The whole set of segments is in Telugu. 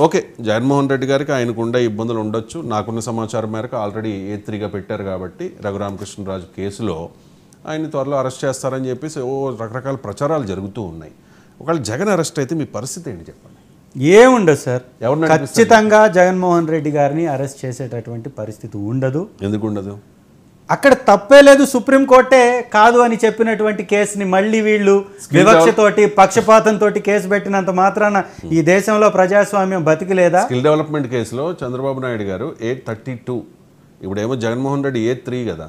ఓకే, జగన్మోహన్ రెడ్డి గారికి ఆయనకు ఉండే ఇబ్బందులు ఉండొచ్చు. నాకున్న సమాచారం మేరకు ఆల్రెడీ A3గా పెట్టారు కాబట్టి రఘురామకృష్ణరాజు కేసులో ఆయన త్వరలో అరెస్ట్ చేస్తారని చెప్పేసి రకరకాల ప్రచారాలు జరుగుతూ ఉన్నాయి. ఒకవేళ జగన్ అరెస్ట్ అయితే మీ పరిస్థితి ఏంటి చెప్పండి? ఏముండదు సార్, ఖచ్చితంగా జగన్మోహన్ రెడ్డి గారిని అరెస్ట్ చేసేటటువంటి పరిస్థితి ఉండదు. ఎందుకు ఉండదు? అక్కడ తప్పే లేదు, సుప్రీంకోర్టే కాదు అని చెప్పినటువంటి కేసుని మళ్ళీ వీళ్ళు వివక్షతోటి పక్షపాతంతో కేసు పెట్టినంత మాత్రాన ఈ దేశంలో ప్రజాస్వామ్యం బతికిలేదా? స్కిల్ డెవలప్మెంట్ కేసులో చంద్రబాబు నాయుడు గారు 832, ఇప్పుడేమో జగన్మోహన్ రెడ్డి A3 కదా.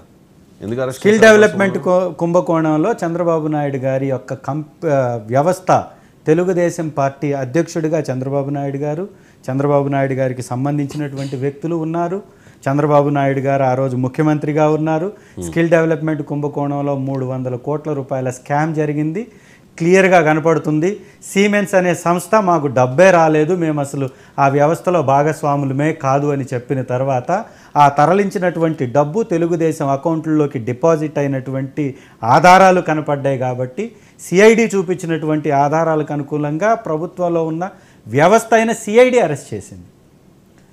ఎందుకు స్కిల్ డెవలప్మెంట్ కుంభకోణంలో చంద్రబాబు నాయుడు గారి యొక్క వ్యవస్థ, తెలుగుదేశం పార్టీ అధ్యక్షుడిగా చంద్రబాబు నాయుడు గారికి సంబంధించినటువంటి వ్యక్తులు ఉన్నారు. చంద్రబాబు నాయుడు గారు ఆ రోజు ముఖ్యమంత్రిగా ఉన్నారు. స్కిల్ డెవలప్మెంట్ కుంభకోణంలో 300 కోట్ల రూపాయల స్కామ్ జరిగింది, క్లియర్గా కనపడుతుంది. సిమెన్స్ అనే సంస్థ మాకు డబ్బే రాలేదు, మేము అసలు ఆ వ్యవస్థలో భాగస్వాములమే కాదు అని చెప్పిన తర్వాత ఆ తరలించినటువంటి డబ్బు తెలుగుదేశం అకౌంట్లలోకి డిపాజిట్ అయినటువంటి ఆధారాలు కనపడ్డాయి. కాబట్టి సిఐడి చూపించినటువంటి ఆధారాలకు అనుకూలంగా ప్రభుత్వంలో ఉన్న వ్యవస్థ అయిన సిఐడి అరెస్ట్ చేసింది.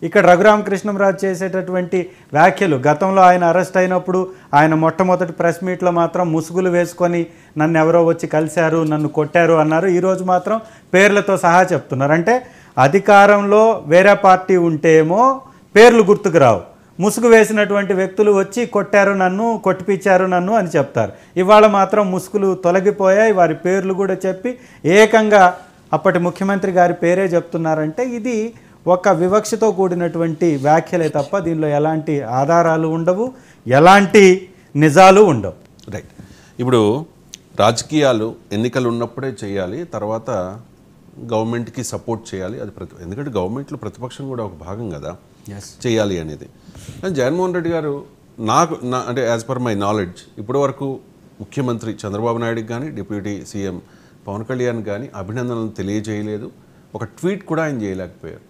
ఇక్కడ రఘురామకృష్ణరాజు చేసేటటువంటి వ్యాఖ్యలు, గతంలో ఆయన అరెస్ట్ అయినప్పుడు ఆయన మొట్టమొదటి ప్రెస్ మీట్లో మాత్రం ముసుగులు వేసుకొని నన్ను ఎవరో వచ్చి కలిశారు, నన్ను కొట్టారు అన్నారు. ఈరోజు మాత్రం పేర్లతో సహా చెప్తున్నారు. అంటే అధికారంలో వేరే పార్టీ ఉంటేమో పేర్లు గుర్తుకు రావు, ముసుగు వేసినటువంటి వ్యక్తులు వచ్చి కొట్టారు నన్ను, కొట్టిపించారు నన్ను అని చెప్తారు. ఇవాళ మాత్రం ముసుగులు తొలగిపోయాయి, వారి పేర్లు కూడా చెప్పి ఏకంగా అప్పటి ముఖ్యమంత్రి గారి పేరే చెప్తున్నారంటే ఇది ఒక వివక్షతో కూడినటువంటి వ్యాఖ్యలే తప్ప దీనిలో ఎలాంటి ఆధారాలు ఉండవు, ఎలాంటి నిజాలు ఉండవు. రైట్. ఇప్పుడు రాజకీయాలు ఎన్నికలు ఉన్నప్పుడే చేయాలి, తర్వాత గవర్నమెంట్కి సపోర్ట్ చేయాలి. అది ఎందుకంటే గవర్నమెంట్లో ప్రతిపక్షం కూడా ఒక భాగం కదా చేయాలి అనేది. జగన్మోహన్ రెడ్డి గారు అంటే యాజ్ పర్ మై నాలెడ్జ్ ఇప్పటి వరకు ముఖ్యమంత్రి చంద్రబాబు నాయుడుకి కానీ డిప్యూటీ సీఎం పవన్ కళ్యాణ్ కానీ అభినందనలు తెలియజేయలేదు. ఒక ట్వీట్ కూడా ఆయన చేయలేకపోయారు.